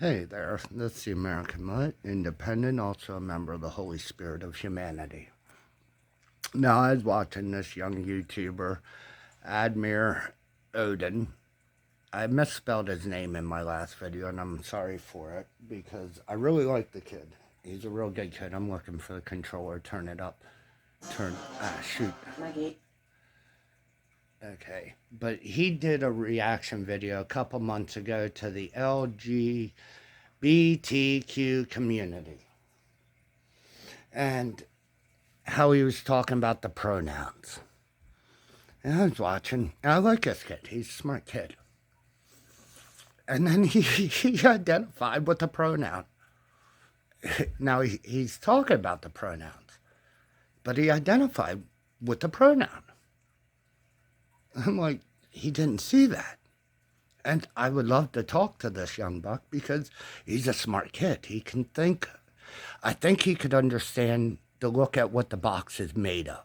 Hey there, this is the American Mutt, independent, also a member of the Holy Spirit of Humanity. Now, I was watching this young YouTuber, Admir Odin. I misspelled his name in my last video, and I'm sorry for it, because I really like the kid. He's a real good kid. I'm looking for the controller. Turn it up. Shoot. Maggie. Okay. But he did a reaction video a couple months ago to the LGBTQ community. And how he was talking about the pronouns. And I was watching, and I like this kid. He's a smart kid. And then he identified with the pronoun. Now, he's talking about the pronouns, but he identified with the pronoun. I'm like, he didn't see that. And I would love to talk to this young buck because he's a smart kid. He can think. I think he could understand to look at what the box is made of.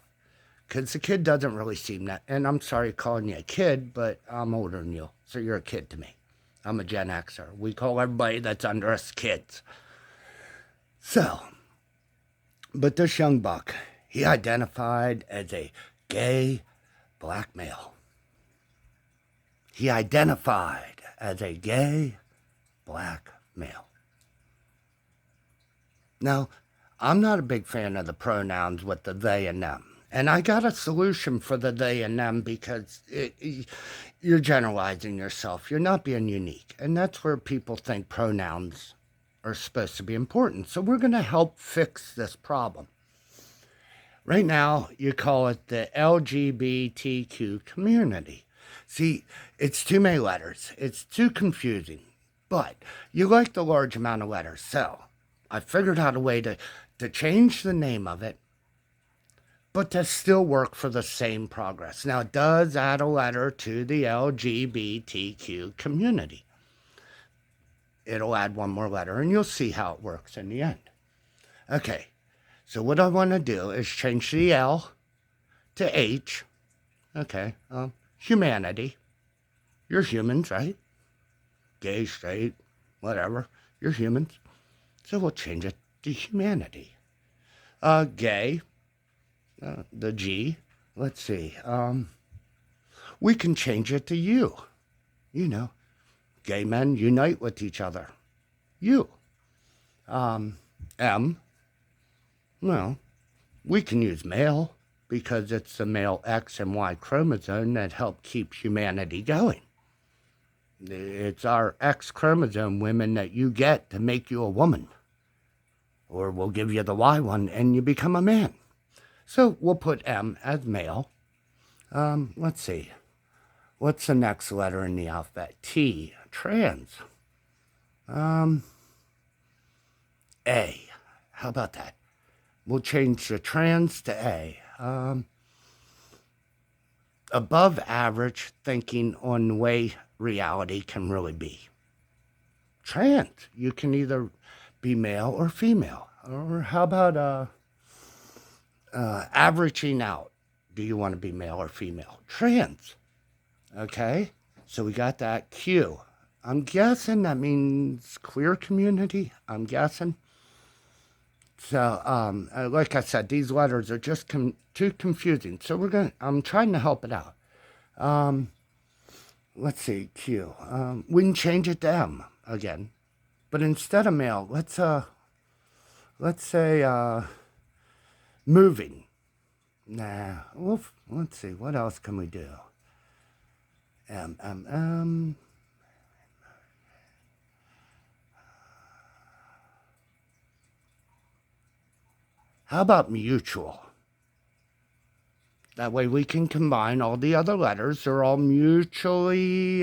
Because the kid doesn't really seem that. And I'm sorry calling you a kid, but I'm older than you. So you're a kid to me. I'm a Gen Xer. We call everybody that's under us kids. So, but this young buck, he identified as a gay black male. He identified as a gay black male. Now, I'm not a big fan of the pronouns with the they and them. And I got a solution for the they and them because you're generalizing yourself. You're not being unique. And that's where people think pronouns are supposed to be important. So we're going to help fix this problem. Right now, you call it the LGBTQ community. See, it's too many letters. It's too confusing. But you like the large amount of letters. So I figured out a way to change the name of it, but to still work for the same progress. Now, it does add a letter to the LGBTQ community. It'll add one more letter, and you'll see how it works in the end. Okay, so what I want to do is change the L to H. Okay, humanity. You're humans, right? Gay, straight, whatever. You're humans. So we'll change it to humanity. Gay. The G. Let's see. We can change it to you. You know, gay men unite with each other. You. M. Well, we can use male because it's the male X and Y chromosome that help keep humanity going. It's our X chromosome, women, that you get to make you a woman. Or we'll give you the Y one and you become a man. So we'll put M as male. Let's see. What's the next letter in the alphabet? T, trans. A. How about that? We'll change the trans to A. Above average thinking on the way reality can really be. Trans. You can either be male or female. Or how about averaging out? Do you want to be male or female? Trans. Okay, so we got that. Q. I'm guessing that means queer community. I'm guessing. So, like I said, these letters are just too confusing. So I'm trying to help it out. Let's see, Q. We can change it to M again, but instead of male, let's say moving. Nah, let's see, what else can we do? How about mutual? That way we can combine all the other letters. They're all mutually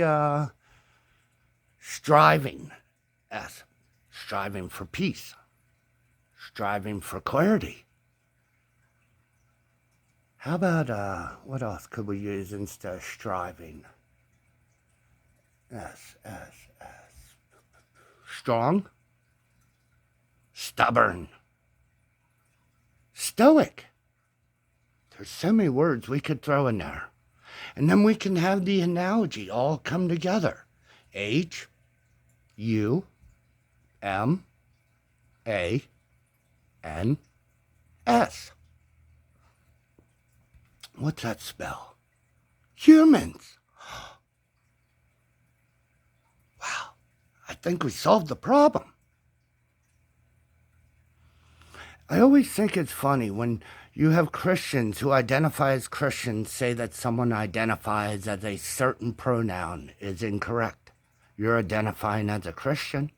striving. S. Striving for peace. Striving for clarity. How about, what else could we use instead of striving? S. Strong. Stubborn. Stoic. There's so many words we could throw in there. And then we can have the analogy all come together. H, U, M-A-N-S. What's that spell? Humans. Wow, I think we solved the problem. I always think it's funny when you have Christians who identify as Christians say that someone identifies as a certain pronoun is incorrect. You're identifying as a Christian.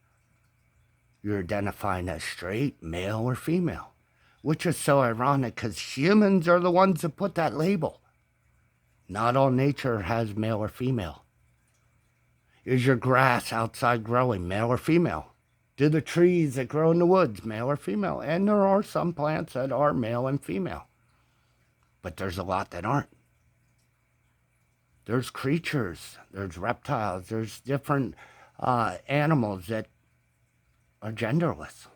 You're identifying as straight, male, or female, which is so ironic because humans are the ones that put that label. Not all nature has male or female. Is your grass outside growing male or female? Do the trees that grow in the woods male or female? And there are some plants that are male and female, but there's a lot that aren't. There's creatures, there's reptiles, there's different animals that are genderless.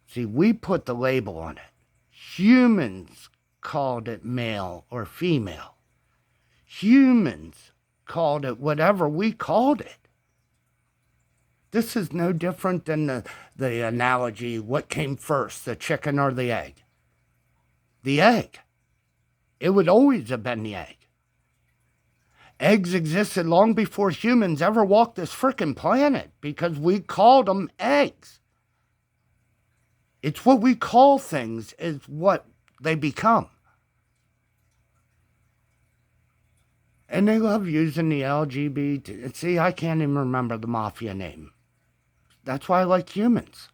See, we put the label on it. Humans called it male or female. Humans called it whatever we called it. This is no different than the analogy, what came first, the chicken or the egg? The egg. It would always have been the egg. Eggs existed long before humans ever walked this frickin' planet because we called them eggs. It's what we call things is what they become. And they love using the LGBT. See, I can't even remember the mafia name. That's why I like humans.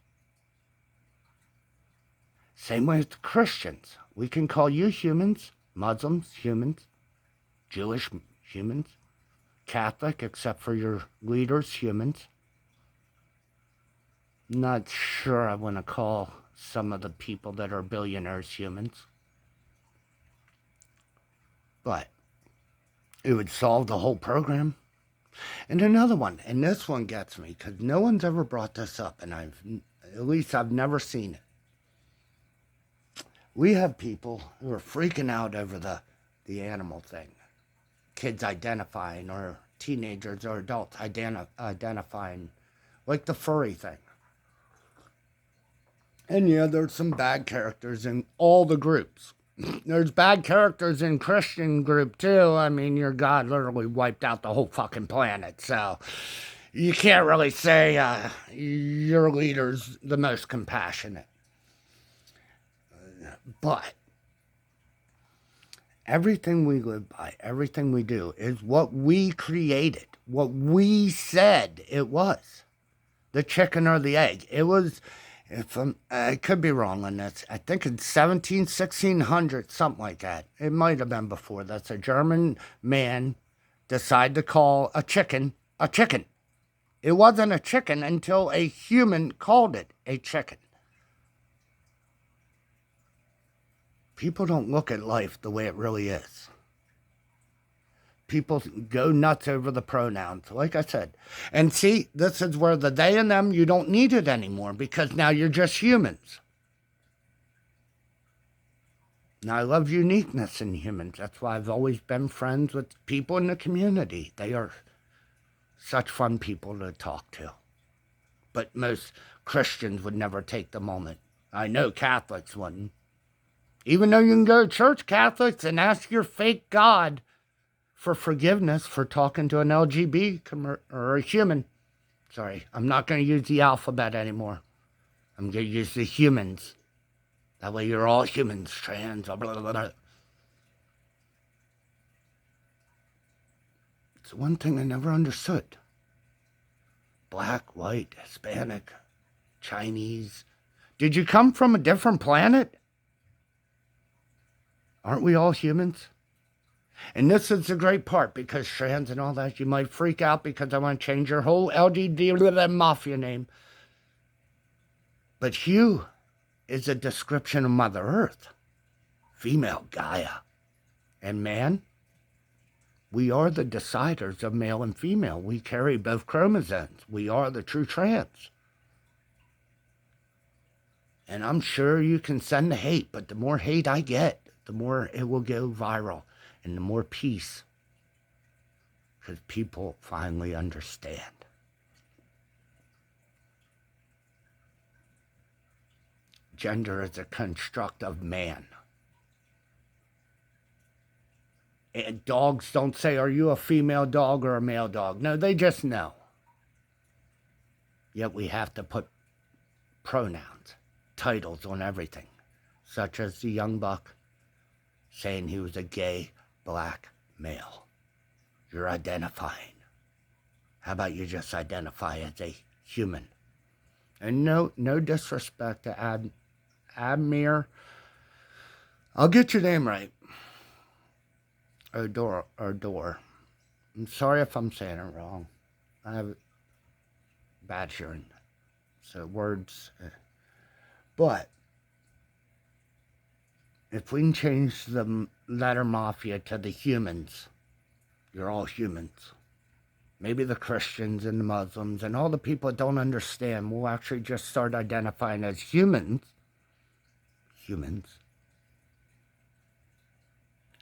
Same way with Christians. We can call you humans, Muslims, humans, Jewish humans, Catholic, except for your leaders, humans. Not sure I want to call some of the people that are billionaires humans. But it would solve the whole program. And another one, and this one gets me, because no one's ever brought this up, and I've never seen it. We have people who are freaking out over the animal thing. Kids identifying, or teenagers or adults identifying, like the furry thing. And yeah, there's some bad characters in all the groups. There's bad characters in Christian group too. I mean, your God literally wiped out the whole fucking planet. So you can't really say your leader's the most compassionate. But everything we live by, everything we do is what we created, what we said it was. The chicken or the egg. It was... I could be wrong on this. I think in 1600, something like that. It might have been before. That's a German man decided to call a chicken a chicken. It wasn't a chicken until a human called it a chicken. People don't look at life the way it really is. People go nuts over the pronouns, like I said. And see, this is where the they and them, you don't need it anymore because now you're just humans. Now, I love uniqueness in humans. That's why I've always been friends with people in the community. They are such fun people to talk to. But most Christians would never take the moment. I know Catholics wouldn't. Even though you can go to church, Catholics, and ask your fake God for forgiveness for talking to an LGBT or a human. Sorry, I'm not going to use the alphabet anymore. I'm going to use the humans. That way you're all humans, trans, blah, blah, blah. It's one thing I never understood. Black, white, Hispanic, Chinese. Did you come from a different planet? Aren't we all humans? And this is the great part, because trans and all that, you might freak out because I want to change your whole LGBT mafia name. But Hugh is a description of Mother Earth, female Gaia. And man, we are the deciders of male and female. We carry both chromosomes. We are the true trans. And I'm sure you can send the hate, but the more hate I get, the more it will go viral. And the more peace, because people finally understand. Gender is a construct of man. And dogs don't say, are you a female dog or a male dog? No, they just know. Yet we have to put pronouns, titles on everything, such as the young buck saying he was a gay black male. You're identifying. How about you just identify as a human? And no disrespect to Admir. I'll get your name right. Odor. I'm sorry if I'm saying it wrong. I have bad hearing. So words. But if we can change the letter mafia to the humans, you're all humans. Maybe the Christians and the Muslims and all the people that don't understand will actually just start identifying as humans.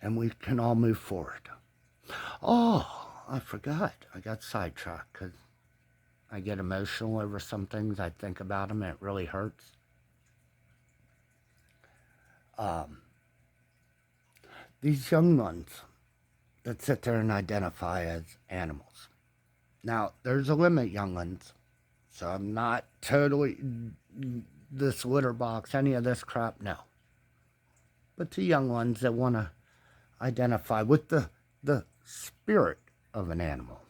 And we can all move forward. Oh, I forgot. I got sidetracked because I get emotional over some things. I think about them and it really hurts. These young ones that sit there and identify as animals. Now, there's a limit, young ones. So I'm not totally this litter box, any of this crap, no. But to young ones that want to identify with the spirit of an animal.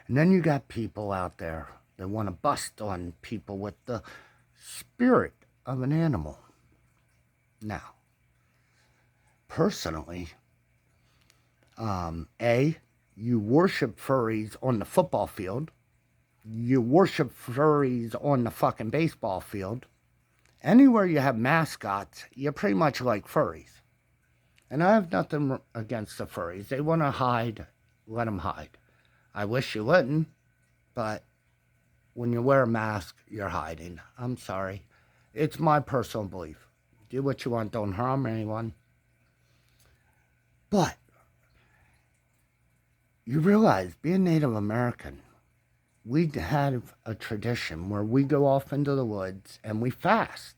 And then you got people out there that want to bust on people with the spirit of an animal. Now, personally, you worship furries on the football field. You worship furries on the fucking baseball field. Anywhere you have mascots, you pretty much like furries. And I have nothing against the furries. They want to hide, let them hide. I wish you wouldn't, but when you wear a mask, you're hiding. I'm sorry. It's my personal belief. Do what you want, don't harm anyone. But you realize, being Native American, we have a tradition where we go off into the woods and we fast.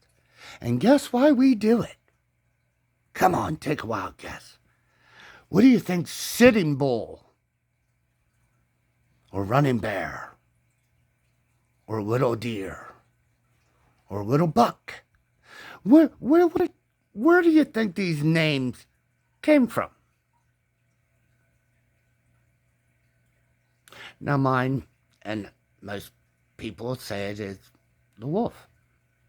And guess why we do it? Come on, take a wild guess. What do you think Sitting Bull or Running Bear or Little Deer or Little Buck, where do you think these names came from? Now mine, and most people say it, is the wolf.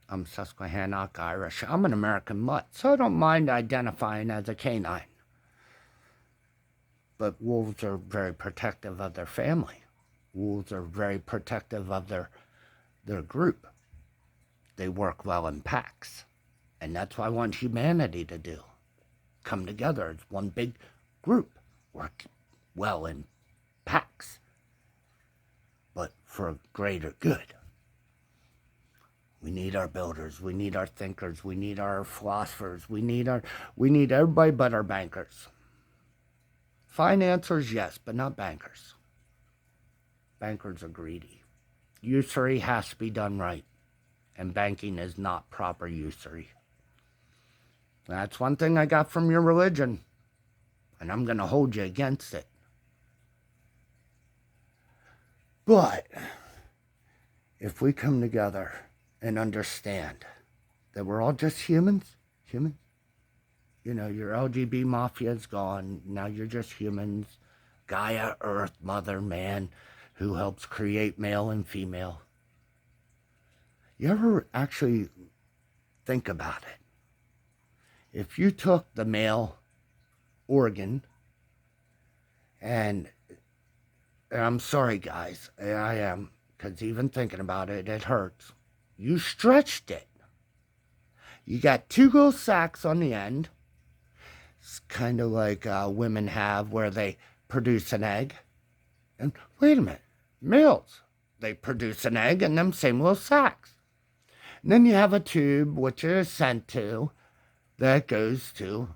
I'm Susquehannock Irish. I'm an American mutt, so I don't mind identifying as a canine. But wolves are very protective of their family. Wolves are very protective of their group. They work well in packs. And that's what I want humanity to do. Come together as one big group. Work well in packs. But for a greater good. We need our builders, we need our thinkers, we need our philosophers, we need everybody but our bankers. Financiers, yes, but not bankers. Bankers are greedy. Usury has to be done right, and banking is not proper usury. That's one thing I got from your religion, and I'm going to hold you against it. But if we come together and understand that we're all just humans. You know, your LGBT mafia is gone. Now you're just humans. Gaia, Earth, Mother, Man, who helps create male and female. You ever actually think about it? If you took the male organ, and I'm sorry guys, I am, because even thinking about it, it hurts. You stretched it. You got two little sacs on the end. It's kind of like women have where they produce an egg. And wait a minute, males, they produce an egg in them same little sacs. And then you have a tube which is sent to, that goes to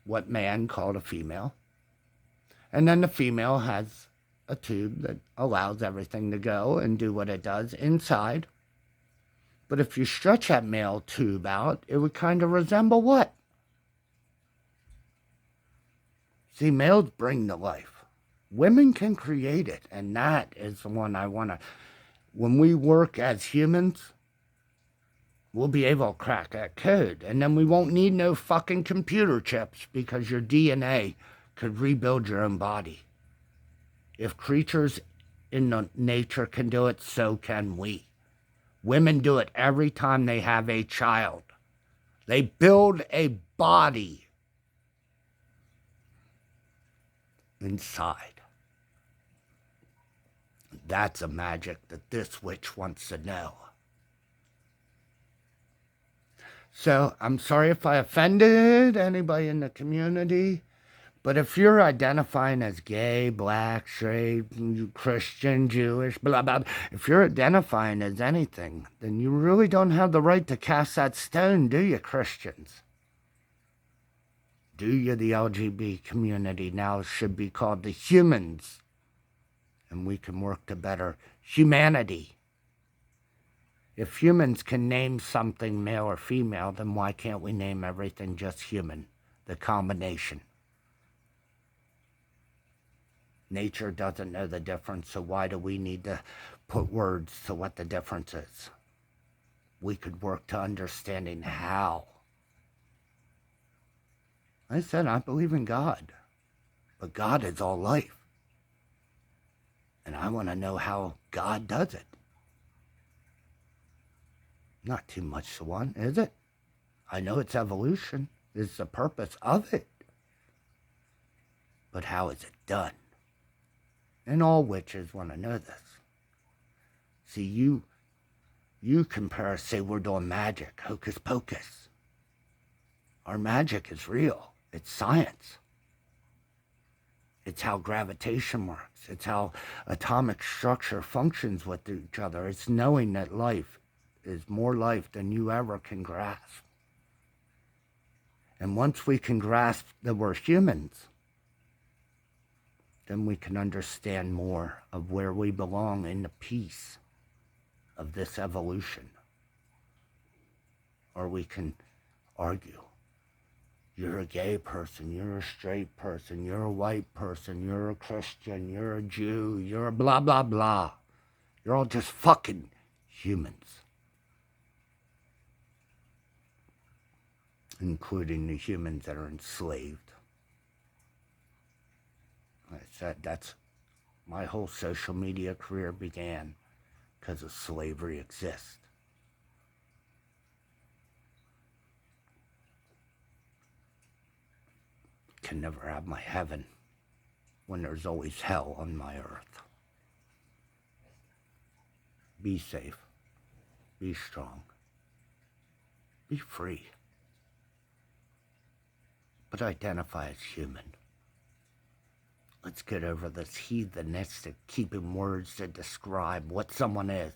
what man called a female. And then the female has a tube that allows everything to go and do what it does inside. But if you stretch that male tube out, it would kind of resemble what? See, males bring the life. Women can create it, and that is the one I want to. When we work as humans, we'll be able to crack that code, and then we won't need no fucking computer chips because your DNA could rebuild your own body. If creatures in the nature can do it, so can we. Women do it every time they have a child. They build a body inside. That's a magic that this witch wants to know. So I'm sorry if I offended anybody in the community, but if you're identifying as gay, black, straight, Christian, Jewish, blah, blah, if you're identifying as anything, then you really don't have the right to cast that stone, do you, Christians? Do you, the LGBT community now should be called the humans, and we can work to better humanity. If humans can name something male or female, then why can't we name everything just human, the combination? Nature doesn't know the difference, so why do we need to put words to what the difference is? We could work to understanding how. I said I believe in God, but God is all life. And I want to know how God does it. Not too much to want, is it? I know it's evolution is the purpose of it. But how is it done? And all witches want to know this. See, you compare us, say we're doing magic, hocus pocus. Our magic is real. It's science. It's how gravitation works. It's how atomic structure functions with each other. It's knowing that life is more life than you ever can grasp. And once we can grasp that we're humans, then we can understand more of where we belong in the peace of this evolution. Or we can argue. You're a gay person, you're a straight person, you're a white person, you're a Christian, you're a Jew, you're a blah, blah, blah. You're all just fucking humans. Including the humans that are enslaved. Like I said, that's my whole social media career began because of slavery exists. Can never have my heaven when there's always hell on my earth. Be safe. Be strong. Be free. But identify as human. Let's get over this heathenistic keeping words to describe what someone is.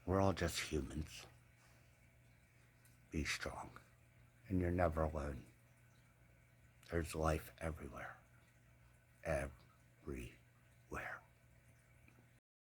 We're all just humans. Be strong. And you're never alone. There's life everywhere. Everywhere.